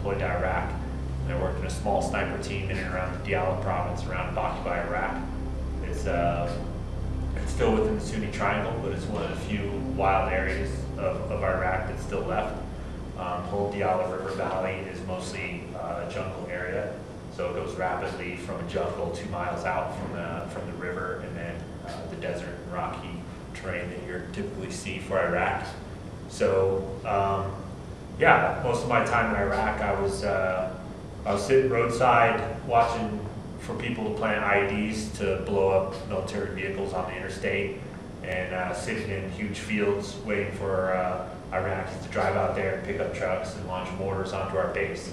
deployed to Iraq. And I worked in a small sniper team in and around the Diyala province around occupied Iraq. It's still within the Sunni Triangle, but it's one of the few wild areas of Iraq that's still left. Whole Diyala River Valley is mostly a jungle area, so it goes rapidly from a jungle 2 miles out from the river, and then the desert and rocky terrain that you typically see for Iraq. So yeah, most of my time in Iraq, I was sitting roadside watching for people to plant IEDs to blow up military vehicles on the interstate, and sitting in huge fields waiting for Iraqis to drive out there and pick up trucks and launch mortars onto our base.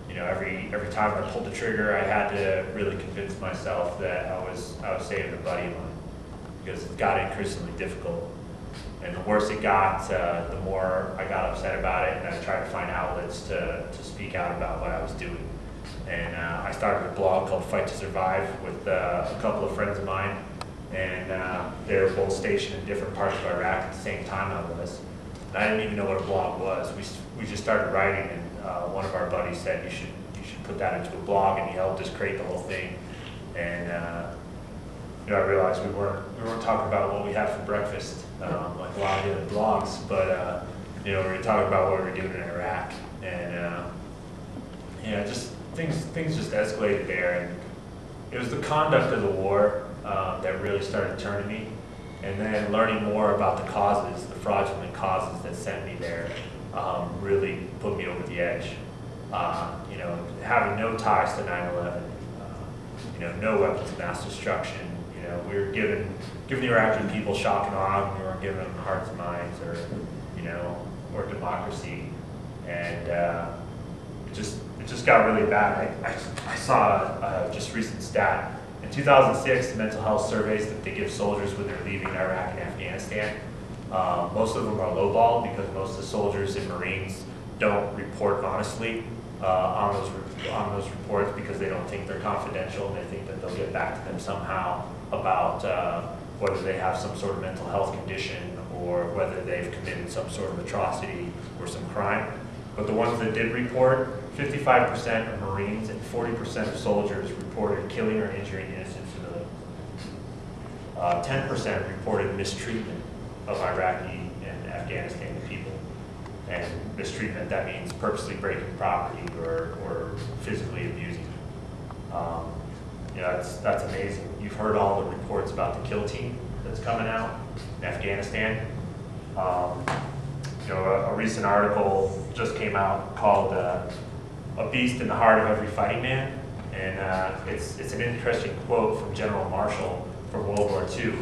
You know, every time I pulled the trigger, I had to really convince myself that I was saving a buddy of mine, because it got increasingly difficult. And the worse it got, the more I got upset about it, and I tried to find outlets to speak out about what I was doing. And I started a blog called Fight to Survive with a couple of friends of mine, and they were both stationed in different parts of Iraq at the same time I was. And I didn't even know what a blog was. We just started writing, and one of our buddies said, you should put that into a blog, and he helped us create the whole thing. And you know, I realized we weren't talking about what we had for breakfast, like a lot of the other blogs, but you know, we were talking about what we were doing in Iraq, and yeah, just things just escalated there, and it was the conduct of the war that really started turning me, and then learning more about the causes, the fraudulent causes that sent me there, really put me over the edge. You know, having no ties to 9/11, you know, no weapons of mass destruction. You know, we were giving the Iraqi people shock and awe. We weren't giving them hearts and minds, or you know, or democracy, and it just got really bad. I saw just recent stat. In 2006, the mental health surveys that they give soldiers when they're leaving Iraq and Afghanistan, most of them are lowball, because most of the soldiers and Marines don't report honestly on those reports, because they don't think they're confidential, and they think that they'll get back to them somehow about whether they have some sort of mental health condition, or whether they've committed some sort of atrocity or some crime. But the ones that did report, 55% of Marines and 40% of soldiers reported killing or injuring innocent civilians. 10% reported mistreatment of Iraqi and Afghanistan people. And mistreatment, that means purposely breaking property or physically abusing. Yeah, that's amazing. You've heard all the reports about the kill team that's coming out in Afghanistan. You know, a recent article just came out called "A Beast in the Heart of Every Fighting Man," and it's an interesting quote from General Marshall from World War II. It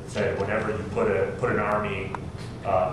said, "Whenever you put an army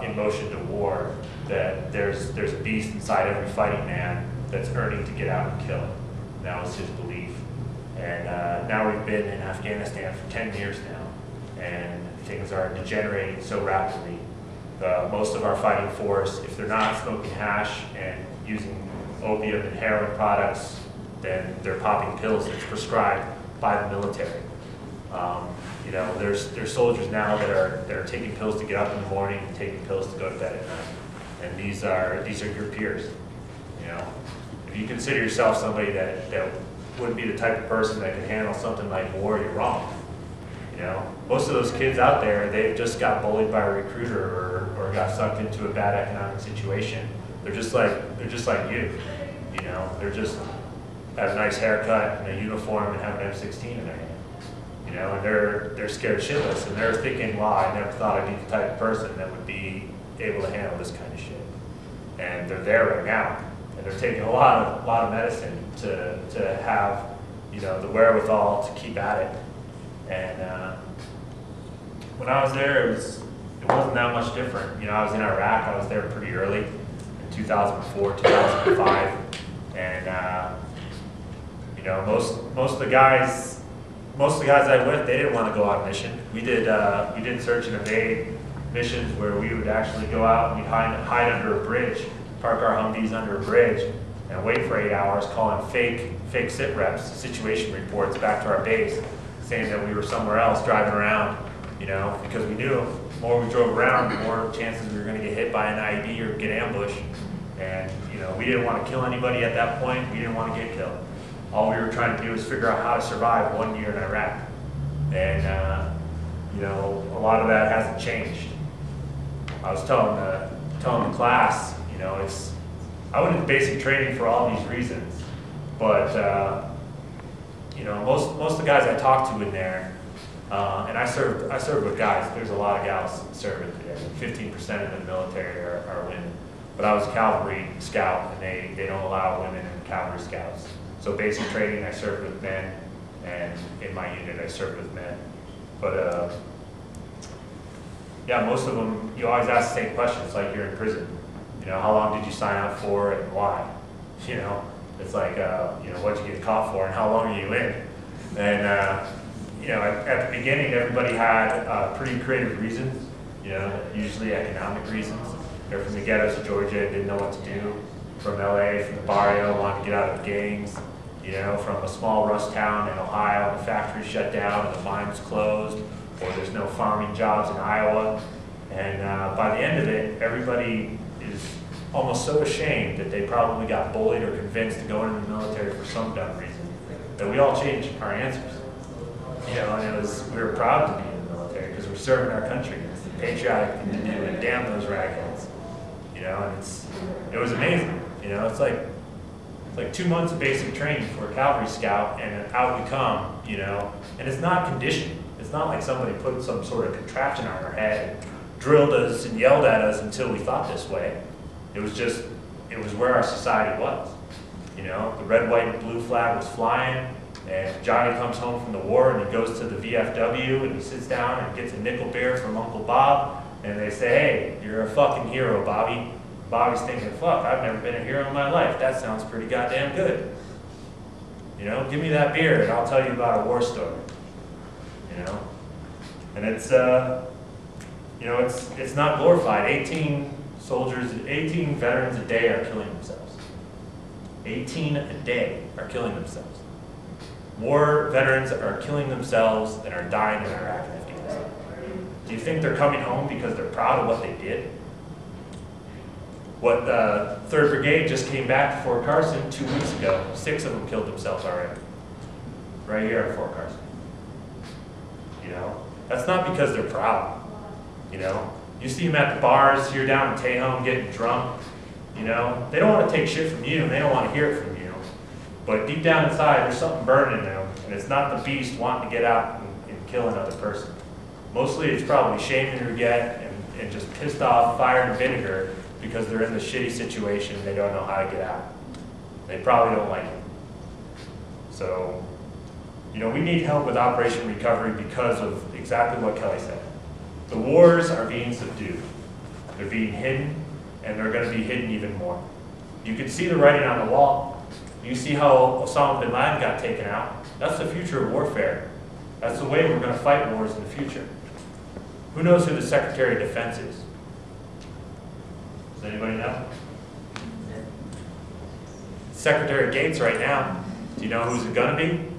in motion to war, that there's a beast inside every fighting man that's earning to get out and kill." That was his belief. And now we've been in Afghanistan for 10 years now, and things are degenerating so rapidly. Most of our fighting force, if they're not smoking hash and using opium and heroin products, then they're popping pills that's prescribed by the military. You know, there's soldiers now that are taking pills to get up in the morning and taking pills to go to bed at night. And these are your peers. You know, if you consider yourself somebody that wouldn't be the type of person that could handle something like war, you're wrong. You know, most of those kids out there, they've just got bullied by a recruiter or got sucked into a bad economic situation. They're just like you. You know, they're just have a nice haircut and a uniform and have an M16 in their hand. You know, and they're scared shitless, and they're thinking, "Wow, I never thought I'd be the type of person that would be able to handle this kind of shit." And they're there right now, and they're taking a lot of medicine to have, you know, the wherewithal to keep at it. And when I was there, it wasn't that much different. You know, I was in Iraq. I was there pretty early, in 2004, 2005, and you know, most of the guys I went, they didn't want to go on mission. We did search and evade missions where we would actually go out and we'd hide under a bridge, park our Humvees under a bridge, and wait for 8 hours, calling fake sit reps, situation reports back to our base, saying that we were somewhere else driving around, you know, because we knew the more we drove around, the more chances we were going to get hit by an IED or get ambushed. And we didn't want to kill anybody at that point. We didn't want to get killed. All we were trying to do was figure out how to survive 1 year in Iraq. And a lot of that hasn't changed. I was telling the class, I went into basic training for all these reasons, but most of the guys I talked to in there, and I served with guys. There's a lot of gals serving today. 15% of the military are women. But I was a cavalry scout, and they don't allow women in cavalry scouts. So basic training, I served with men, and in my unit, I served with men. But yeah, most of them, you always ask the same questions, like you're in prison. How long did you sign up for and why? It's like, what'd you get caught for and how long are you in? And, at the beginning, everybody had pretty creative reasons, usually economic reasons. They're from the ghettos of Georgia, didn't know what to do. From LA, from the barrio, wanted to get out of gangs. From a small rust town in Ohio, the factory shut down and the mines closed, or there's no farming jobs in Iowa. And by the end of it, everybody is almost so ashamed that they probably got bullied or convinced to go into the military for some dumb reason, that we all changed our answers. And we were proud to be in the military because we're serving our country. It's the patriotic thing to do, and damn those ragheads. And it was amazing. It's like 2 months of basic training for a cavalry scout, and out we come, and it's not conditioned. It's not like somebody put some sort of contraption on our head, and drilled us and yelled at us until we thought this way. It was where our society was. The red, white, and blue flag was flying, and Johnny comes home from the war and he goes to the VFW and he sits down and gets a nickel beer from Uncle Bob, and they say, hey, you're a fucking hero, Bobby. Bobby's thinking, fuck, I've never been a hero in my life. That sounds pretty goddamn good. Give me that beer and I'll tell you about a war story. And it's not glorified. 18 veterans a day are killing themselves. 18 a day are killing themselves. More veterans are killing themselves than are dying in Iraq and Afghanistan. Do you think they're coming home because they're proud of what they did? What the 3rd Brigade just came back to Fort Carson 2 weeks ago. 6 of them killed themselves already. Right here at Fort Carson. That's not because they're proud. You see them at the bars here down in Tejon getting drunk. They don't want to take shit from you and they don't want to hear it from you. But deep down inside, there's something burning in them, and it's not the beast wanting to get out and kill another person. Mostly it's probably shame and regret and just pissed off, fire and vinegar because they're in this shitty situation and they don't know how to get out. They probably don't like it. So, we need help with Operation Recovery because of exactly what Kelly said. The wars are being subdued. They're being hidden, and they're going to be hidden even more. You can see the writing on the wall. You see how Osama bin Laden got taken out. That's the future of warfare. That's the way we're going to fight wars in the future. Who knows who the Secretary of Defense is? Does anybody know? Secretary Gates right now. Do you know who's it going to be?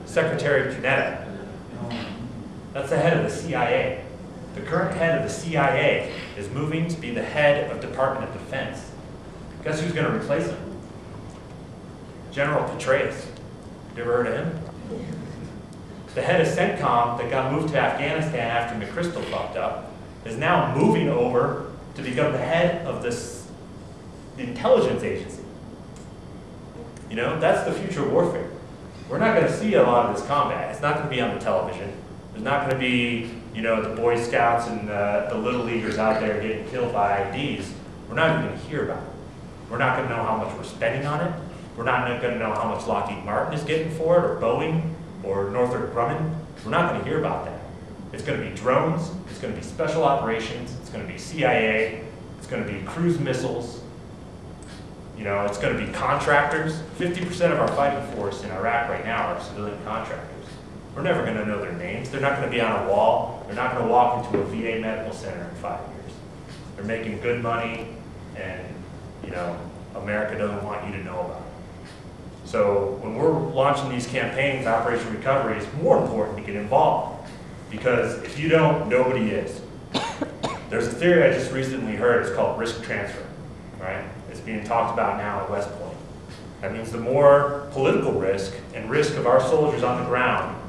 Secretary Panetta. That's the head of the CIA. The current head of the CIA is moving to be the head of Department of Defense. Guess who's going to replace him? General Petraeus. You ever heard of him? The head of CENTCOM that got moved to Afghanistan after McChrystal fucked up is now moving over to become the head of the intelligence agency. That's the future of warfare. We're not going to see a lot of this combat. It's not going to be on the television. There's not going to be, the Boy Scouts and the Little Leaguers out there getting killed by IEDs. We're not even going to hear about it. We're not going to know how much we're spending on it. We're not going to know how much Lockheed Martin is getting for it, or Boeing, or Northrop Grumman. We're not going to hear about that. It's going to be drones. It's going to be special operations. It's going to be CIA. It's going to be cruise missiles. It's going to be contractors. 50% of our fighting force in Iraq right now are civilian contractors. We're never going to know their names. They're not going to be on a wall. They're not going to walk into a VA medical center in 5 years. They're making good money, and America doesn't want you to know about it. So when we're launching these campaigns, Operation Recovery is more important to get involved, because if you don't, nobody is. There's a theory I just recently heard. It's called risk transfer. All right? It's being talked about now at West Point. That means the more political risk and risk of our soldiers on the ground,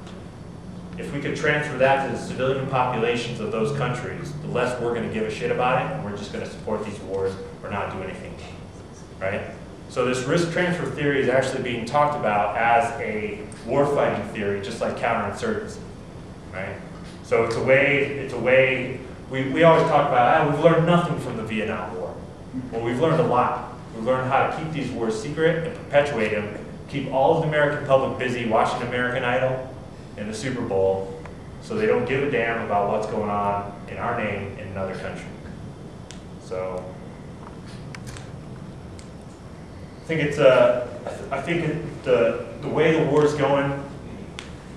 if we could transfer that to the civilian populations of those countries, the less we're going to give a shit about it, and we're just going to support these wars or not do anything, right? So this risk transfer theory is actually being talked about as a warfighting theory, just like counterinsurgency, right? So it's a way, we always talk about, we've learned nothing from the Vietnam War. Well, we've learned a lot. We've learned how to keep these wars secret and perpetuate them, keep all of the American public busy watching American Idol and the Super Bowl, so they don't give a damn about what's going on in our name in another country. So I think the way the war is going,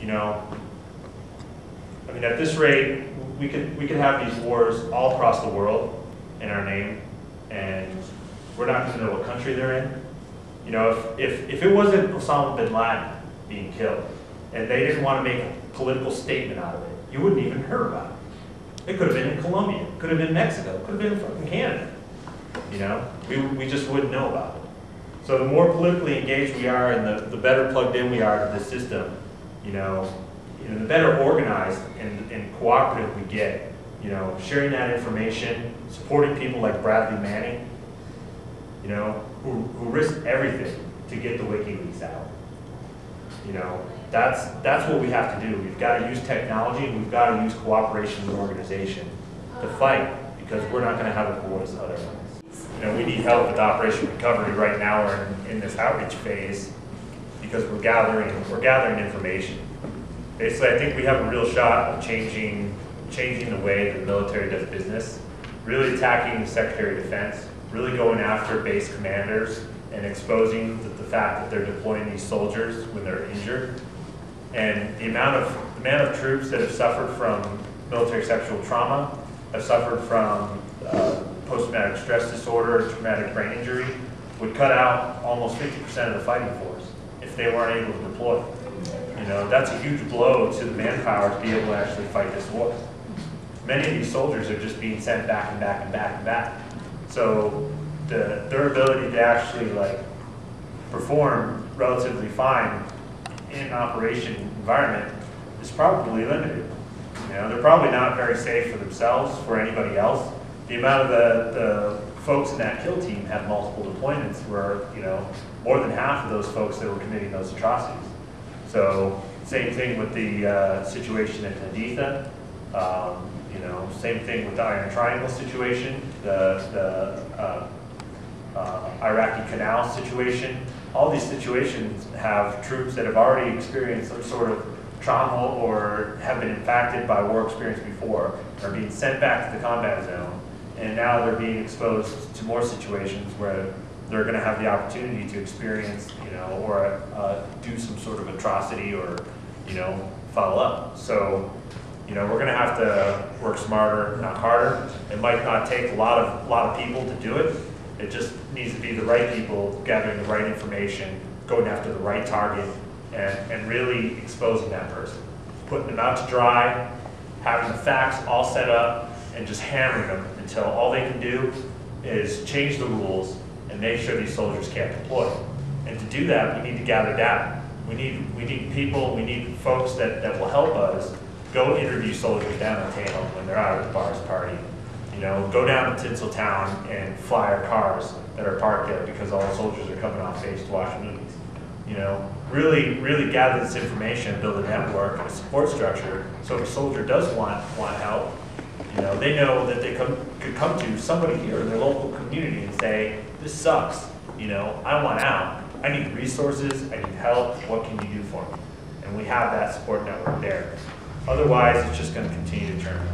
you know, I mean, at this rate, we could have these wars all across the world in our name, and we're not going to know what country they're in. You know, if it wasn't Osama bin Laden being killed, and they didn't want to make a political statement out of it, you wouldn't even hear about it. It could have been in Colombia, it could have been Mexico, it could have been fucking Canada. You know, we just wouldn't know about it. So the more politically engaged we are, and the better plugged in we are to the system, you know, the better organized and cooperative we get. You know, sharing that information, supporting people like Bradley Manning, you know, who risked everything to get the WikiLeaks out. You know, that's what we have to do. We've got to use technology, and we've got to use cooperation with organization to fight, because we're not going to have a voice otherwise. You know, we need help with Operation Recovery right now. We're in this outreach phase because we're gathering information. Basically, I think we have a real shot of changing the way the military does business, really attacking the Secretary of Defense, really going after base commanders and exposing the fact that they're deploying these soldiers when they're injured. And the amount of troops that have suffered from military sexual trauma, have suffered from post-traumatic stress disorder, traumatic brain injury, would cut out almost 50% of the fighting force if they weren't able to deploy. You know, that's a huge blow to the manpower to be able to actually fight this war. Many of these soldiers are just being sent back and back and back and back. So their ability to actually perform relatively fine in an operation environment is probably limited. You know, they're probably not very safe for themselves, for anybody else. The amount of the folks in that kill team have multiple deployments where, you know, more than half of those folks that were committing those atrocities. So same thing with the situation at Haditha. You know, same thing with the Iron Triangle situation, the Iraqi Canal situation. All these situations have troops that have already experienced some sort of trauma or have been impacted by war experience before, are being sent back to the combat zone, and now they're being exposed to more situations where they're going to have the opportunity to experience, you know, or do some sort of atrocity, or, you know, follow up. So, you know, we're going to have to work smarter, not harder. It might not take a lot of people to do it. It just needs to be the right people gathering the right information, going after the right target, and really exposing that person, putting them out to dry, having the facts all set up, and just hammering them until all they can do is change the rules and make sure these soldiers can't deploy. And to do that, we need to gather data. We need people, we need folks that will help us go interview soldiers down in Tahoe when they're out at the bars partying. You know, go down to Tinseltown and fly our cars that are parked there because all the soldiers are coming off base to watch movies. You know, really gather this information, build a network and a support structure, so if a soldier does want help, you know, they know that they could come to somebody here in their local community and say, this sucks, you know, I want out, I need resources, I need help, what can you do for me? And we have that support network there. Otherwise, it's just going to continue to churn.